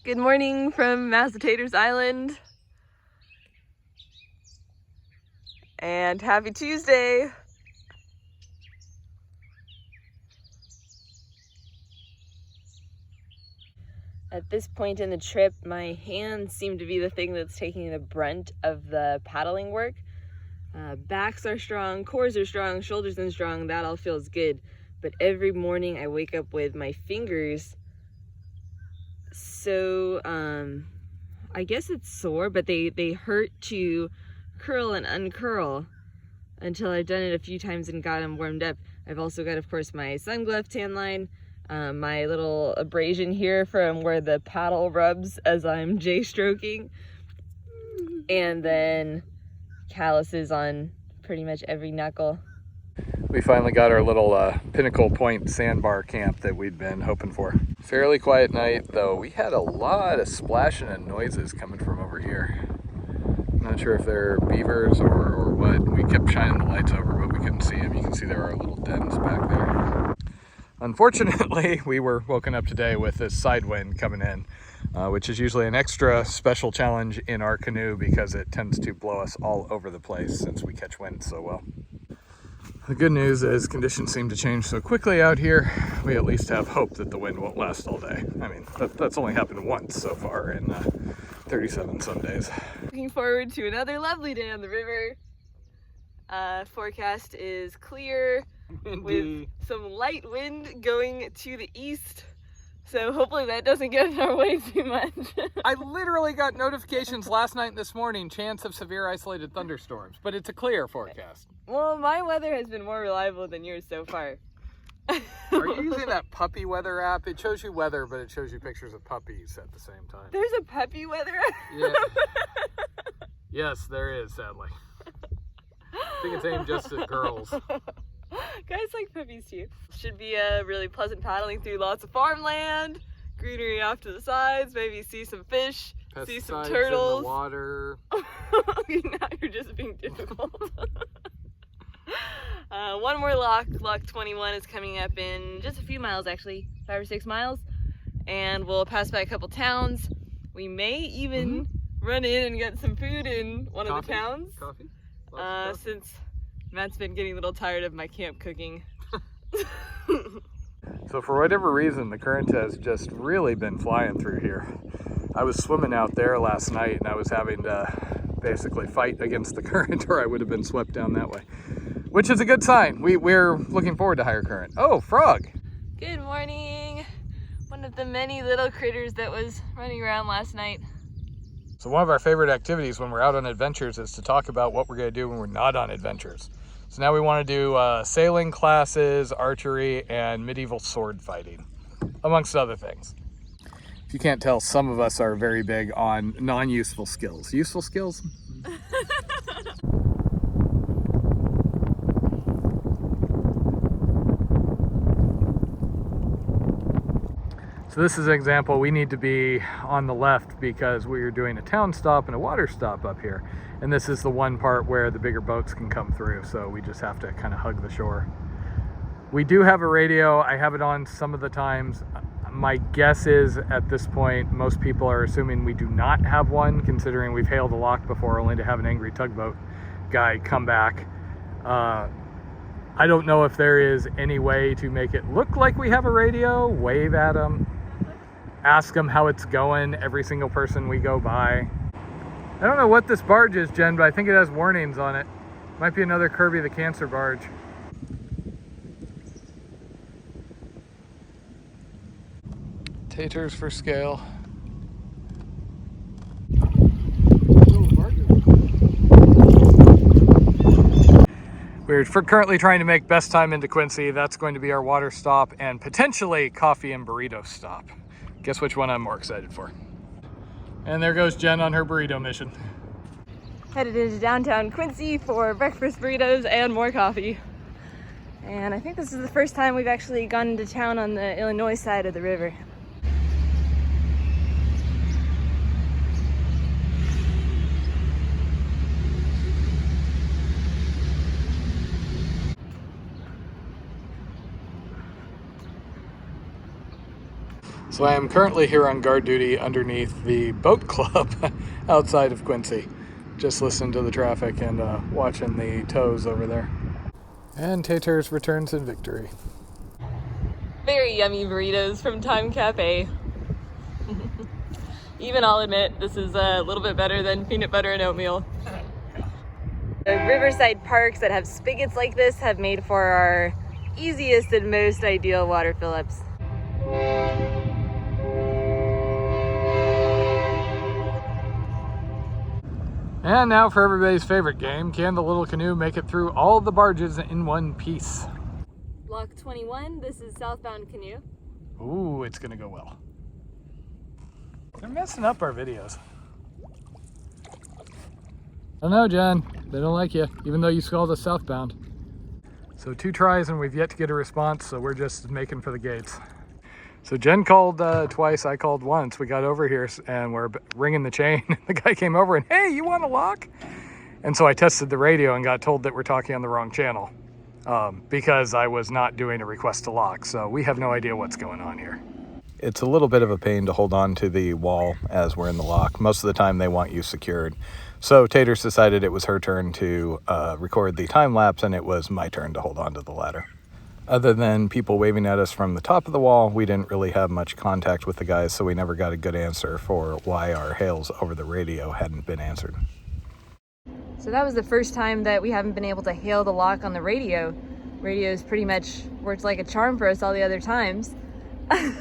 Good morning from Taters Island. And happy Tuesday. At this point in the trip, my hands seem to be the thing that's taking the brunt of the paddling work. Backs are strong, cores are strong, shoulders are strong, that all feels good. But every morning I wake up with my fingers so, I guess it's sore, but they hurt to curl and uncurl until I've done it a few times and got them warmed up. I've also got, of course, my sun glove tan line, my little abrasion here from where the paddle rubs as I'm J-stroking, and then calluses on pretty much every knuckle. We finally got our little Pinnacle Point sandbar camp that we'd been hoping for. Fairly quiet night, though we had a lot of splashing and noises coming from over here. Not sure if they're beavers or what. We kept shining the lights over, but we couldn't see them. You can see there are little dens back there. Unfortunately, we were woken up today with this side wind coming in, which is usually an extra special challenge in our canoe because it tends to blow us all over the place since we catch wind so well. The good news is conditions seem to change so quickly out here, we at least have hope that the wind won't last all day. I mean, that's only happened once so far in 37 some days. Looking forward to another lovely day on the river. Forecast is clear with some light wind going to the east. So hopefully that doesn't get in our way too much. I literally got notifications last night and this morning, chance of severe isolated thunderstorms, but it's a clear forecast. Well, my weather has been more reliable than yours so far. Are you using that puppy weather app? It shows you weather, but it shows you pictures of puppies at the same time. There's a puppy weather app? Yeah. Yes, there is, sadly. I think it's aimed just at girls. Guys like puppies too. Should be a really pleasant paddling through lots of farmland, greenery off to the sides, maybe see some fish, see some turtles. In the water. Now you're just being difficult. One more lock 21 is coming up in just a few miles, actually, 5 or 6 miles, and we'll pass by a couple towns. We may even run in and get some food in one of the towns. Coffee? Since Matt's been getting a little tired of my camp cooking. So for whatever reason, the current has just really been flying through here. I was swimming out there last night and I was having to basically fight against the current or I would have been swept down that way, which is a good sign. We're looking forward to higher current. Oh, frog. Good morning. One of the many little critters that was running around last night. So one of our favorite activities when we're out on adventures is to talk about what we're going to do when we're not on adventures. So now we want to do sailing classes, archery, and medieval sword fighting, amongst other things. If you can't tell, some of us are very big on non-useful skills. Useful skills? So this is an example. We need to be on the left because we're doing a town stop and a water stop up here. And this is the one part where the bigger boats can come through. So we just have to kind of hug the shore. We do have a radio. I have it on some of the times. My guess is at this point, most people are assuming we do not have one, considering we've hailed a lock before only to have an angry tugboat guy come back. I don't know if there is any way to make it look like we have a radio. Wave at them. Ask them how it's going, every single person we go by. I don't know what this barge is, Jen, but I think it has warnings on it. Might be another Kirby the Cancer barge. Taters for scale. We're currently trying to make best time into Quincy. That's going to be our water stop and potentially coffee and burrito stop. Guess which one I'm more excited for. And there goes Jen on her burrito mission. Headed into downtown Quincy for breakfast burritos and more coffee. And I think this is the first time we've actually gone into town on the Illinois side of the river. So I am currently here on guard duty underneath the boat club outside of Quincy. Just listening to the traffic and watching the tows over there. And Taters returns in victory. Very yummy burritos from Time Cafe. Even I'll admit this is a little bit better than peanut butter and oatmeal. The riverside parks that have spigots like this have made for our easiest and most ideal water fill-ups. And now for everybody's favorite game, can the little canoe make it through all the barges in one piece? Lock 21, this is southbound canoe. Ooh, it's gonna go well. They're messing up our videos. I don't know, Jen. They don't like you, even though you called us southbound. So 2 tries and we've yet to get a response, so we're just making for the gates. So Jen called twice, I called once. We got over here and we're ringing the chain. The guy came over and, hey, you want a lock? And so I tested the radio and got told that we're talking on the wrong channel because I was not doing a request to lock. So we have no idea what's going on here. It's a little bit of a pain to hold on to the wall as we're in the lock. Most of the time they want you secured. So Taters decided it was her turn to record the time lapse and it was my turn to hold on to the ladder. Other than people waving at us from the top of the wall, we didn't really have much contact with the guys, so we never got a good answer for why our hails over the radio hadn't been answered. So that was the first time that we haven't been able to hail the lock on the radio. Radio's pretty much worked like a charm for us all the other times. They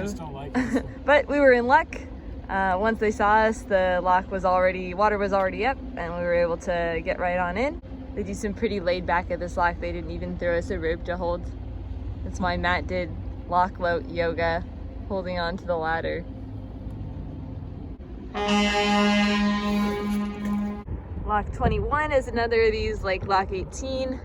just don't like us. But we were in luck. Once they saw us, the lock was water was already up, and we were able to get right on in. They do some pretty laid back at this lock. They didn't even throw us a rope to hold. That's why Matt did lock float yoga, holding on to the ladder. Lock 21 is another of these like Lock 18,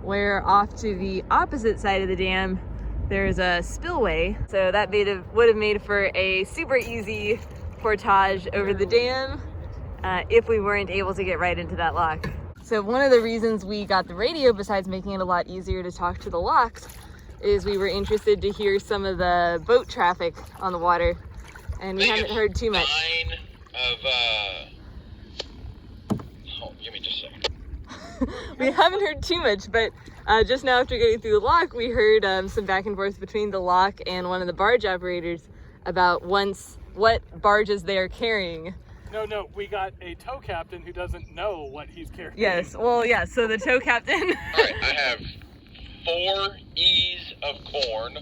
where off to the opposite side of the dam, there's a spillway. So that would have made for a super easy portage over the dam if we weren't able to get right into that lock. So one of the reasons we got the radio, besides making it a lot easier to talk to the locks, is we were interested to hear some of the boat traffic on the water, and we haven't heard too much. Give me just a second. We haven't heard too much, but just now after getting through the lock, we heard some back and forth between the lock and one of the barge operators about what barges they are carrying. No, we got a tow captain who doesn't know what he's carrying. Yes, well, yeah, so the tow captain. All right, I have 4 E's of corn.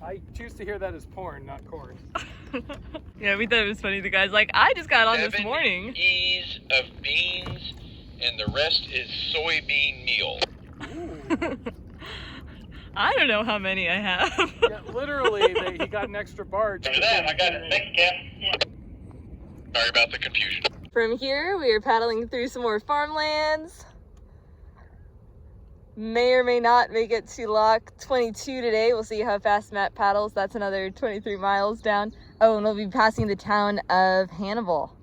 I choose to hear that as porn, not corn. Yeah, we thought it was funny. The guy's like, I just got on this 7 morning. E's of beans, and the rest is soybean meal. Ooh. I don't know how many I have. Yeah, literally, he got an extra barge. After that, I got it. Thanks, Cap. Sorry about the confusion. From here, we are paddling through some more farmlands. May or may not make it to Lock 22 today. We'll see how fast Matt paddles. That's another 23 miles down. Oh, and we'll be passing the town of Hannibal.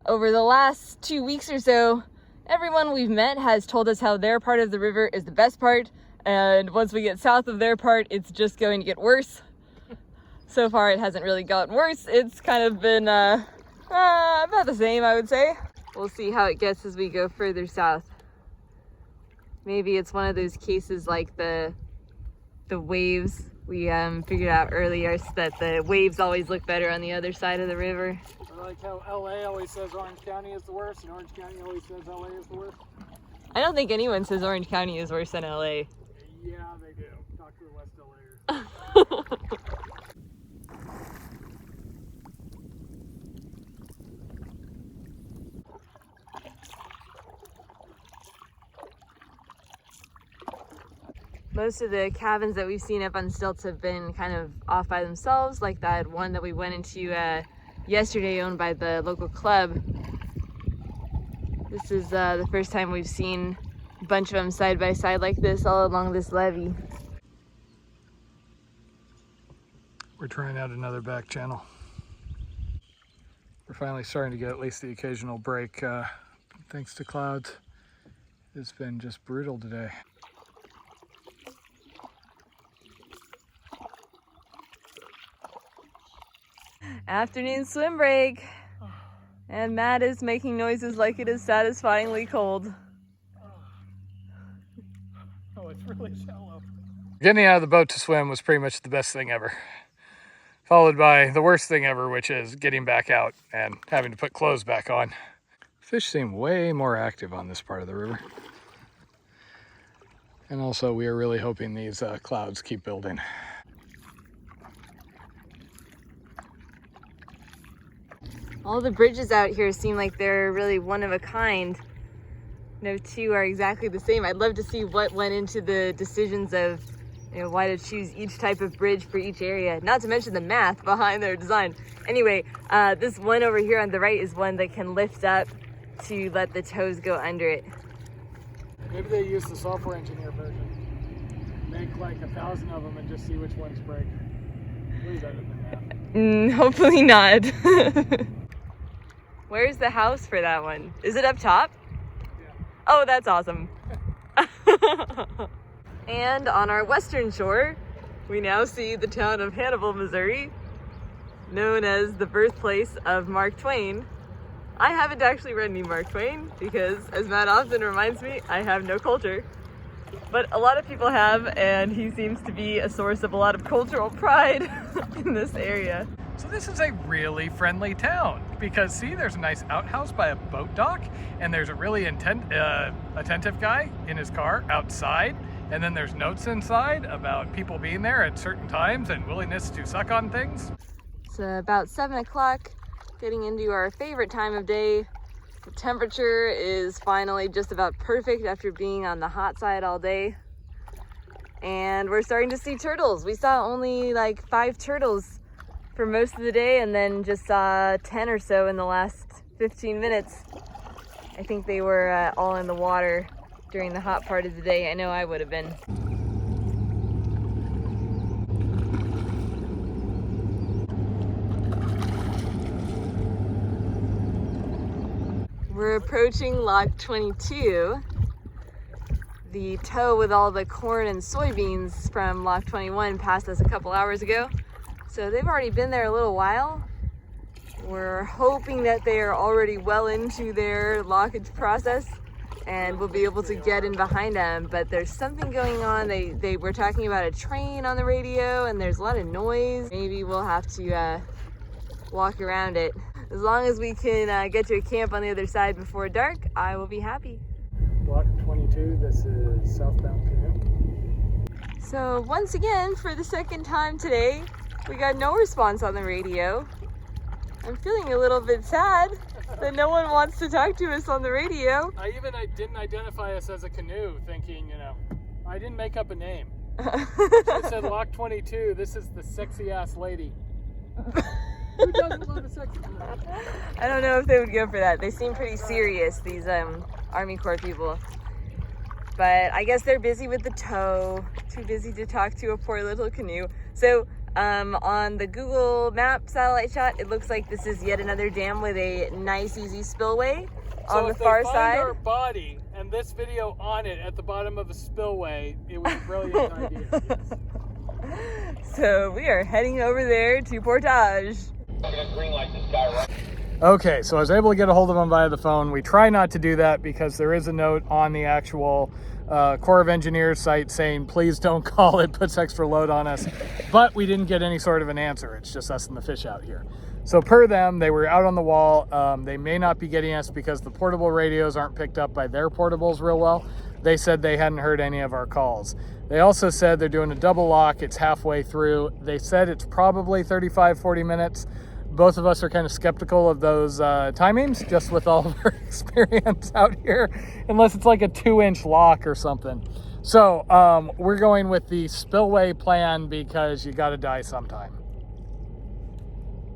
Over the last 2 weeks or so, everyone we've met has told us how their part of the river is the best part, and once we get south of their part, it's just going to get worse. So far, it hasn't really gotten worse. It's kind of been about the same, I would say. We'll see how it gets as we go further south. Maybe it's one of those cases like the waves. We figured out earlier that the waves always look better on the other side of the river. I like how LA always says Orange County is the worst, and Orange County always says LA is the worst. I don't think anyone says Orange County is worse than LA. Yeah, they do. Talk to the West LAers. Most of the cabins that we've seen up on stilts have been kind of off by themselves, like that one that we went into yesterday, owned by the local club. This is the first time we've seen a bunch of them side by side like this all along this levee. We're trying out another back channel. We're finally starting to get at least the occasional break thanks to clouds. It's been just brutal today. Afternoon swim break. And Matt is making noises like it is satisfyingly cold. Oh, it's really shallow. Getting out of the boat to swim was pretty much the best thing ever. Followed by the worst thing ever, which is getting back out and having to put clothes back on. Fish seem way more active on this part of the river. And also we are really hoping these clouds keep building. All the bridges out here seem like they're really one of a kind. No two are exactly the same. I'd love to see what went into the decisions of, you know, why to choose each type of bridge for each area. Not to mention the math behind their design. Anyway, this one over here on the right is one that can lift up to let the toes go under it. Maybe they use the software engineer version. Make like 1,000 of them and just see which ones break. Way better than that. Hopefully not. Where's the house for that one? Is it up top? Yeah. Oh, that's awesome. And on our western shore, we now see the town of Hannibal, Missouri, known as the birthplace of Mark Twain. I haven't actually read any Mark Twain because, as Matt often reminds me, I have no culture. But a lot of people have, and he seems to be a source of a lot of cultural pride in this area. So this is a really friendly town because see, there's a nice outhouse by a boat dock and there's a really attentive guy in his car outside. And then there's notes inside about people being there at certain times and willingness to suck on things. It's about 7 o'clock, getting into our favorite time of day. The temperature is finally just about perfect after being on the hot side all day. And we're starting to see turtles. We saw only like 5 turtles for most of the day and then just saw 10 or so in the last 15 minutes. I think they were all in the water during the hot part of the day. I know I would have been. We're approaching Lock 22, the tow with all the corn and soybeans from Lock 21 passed us a couple hours ago. So they've already been there a little while. We're hoping that they are already well into their lockage process and we'll be able to get in behind them, but there's something going on. They were talking about a train on the radio and there's a lot of noise. Maybe we'll have to walk around it. As long as we can get to a camp on the other side before dark, I will be happy. Block 22, this is southbound canoe. So once again, for the second time today, we got no response on the radio. I'm feeling a little bit sad that no one wants to talk to us on the radio. I didn't identify us as a canoe, thinking, you know, I didn't make up a name. It said Lock 22, this is the sexy ass lady. Who doesn't love a sexy lady? I don't know if they would go for that. They seem pretty serious, these Army Corps people. But I guess they're busy with the tow, too busy to talk to a poor little canoe. So on the Google Map satellite shot, it looks like this is yet another dam with a nice, easy spillway on the far side. So if they find our body and this video on it at the bottom of the spillway, it was a brilliant idea. Yes. So we are heading over there to Portage. Okay, so I was able to get a hold of them via the phone. We try not to do that because there is a note on the actual Corps of Engineers site saying, please don't call, it puts extra load on us. But we didn't get any sort of an answer. It's just us and the fish out here. So per them, they were out on the wall. They may not be getting us because the portable radios aren't picked up by their portables real well. They said they hadn't heard any of our calls. They also said they're doing a double lock. It's halfway through. They said it's probably 35, 40 minutes. Both of us are kind of skeptical of those timings, just with all of our experience out here, unless it's like a 2-inch lock or something. So we're going with the spillway plan because you got to die sometime.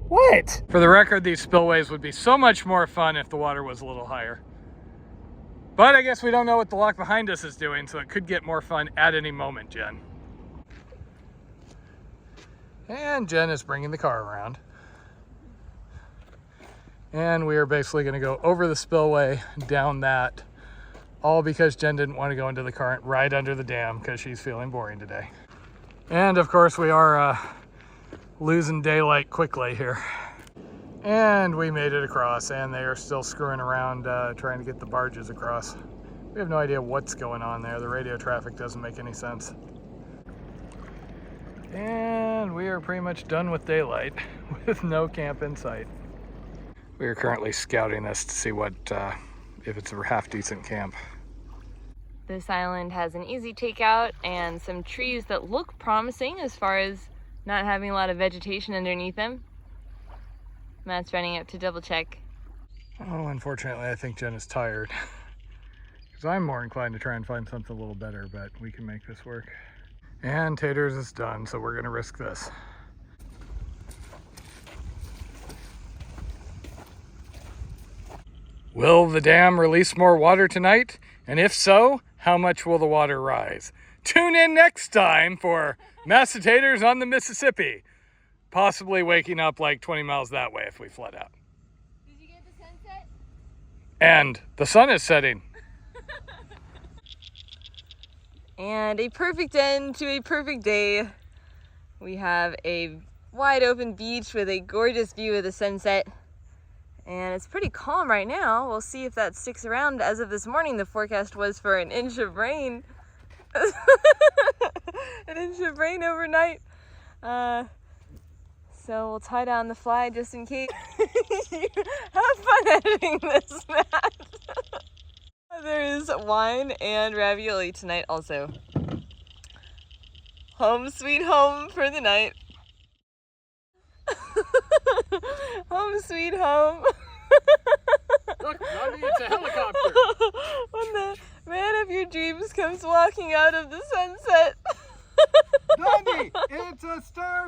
What? For the record, these spillways would be so much more fun if the water was a little higher. But I guess we don't know what the lock behind us is doing, so it could get more fun at any moment, Jen. And Jen is bringing the car around. And we are basically going to go over the spillway, down that, all because Jen didn't want to go into the current right under the dam because she's feeling boring today. And of course we are losing daylight quickly here. And we made it across, and they are still screwing around trying to get the barges across. We have no idea what's going on there. The radio traffic doesn't make any sense. And we are pretty much done with daylight with no camp in sight. We are currently scouting this to see what if it's a half decent camp. This island has an easy takeout and some trees that look promising as far as not having a lot of vegetation underneath them. Matt's running up to double check. Oh, unfortunately, I think Jen is tired. Because I'm more inclined to try and find something a little better, but we can make this work. And Taters is done, so we're gonna risk this. Will the dam release more water tonight? And if so, how much will the water rise? Tune in next time for Taters on the Mississippi. Possibly waking up like 20 miles that way if we flood out. Did you get the sunset? And the sun is setting. And a perfect end to a perfect day. We have a wide open beach with a gorgeous view of the sunset. And it's pretty calm right now. We'll see if that sticks around. As of this morning, the forecast was for an inch of rain. An inch of rain overnight. So we'll tie down the fly just in case. Have fun editing this, Matt. There is wine and ravioli tonight also. Home sweet home for the night. Home sweet home. Look, Gandhi, it's a helicopter. When the man of your dreams comes walking out of the sunset. Gandhi, it's a star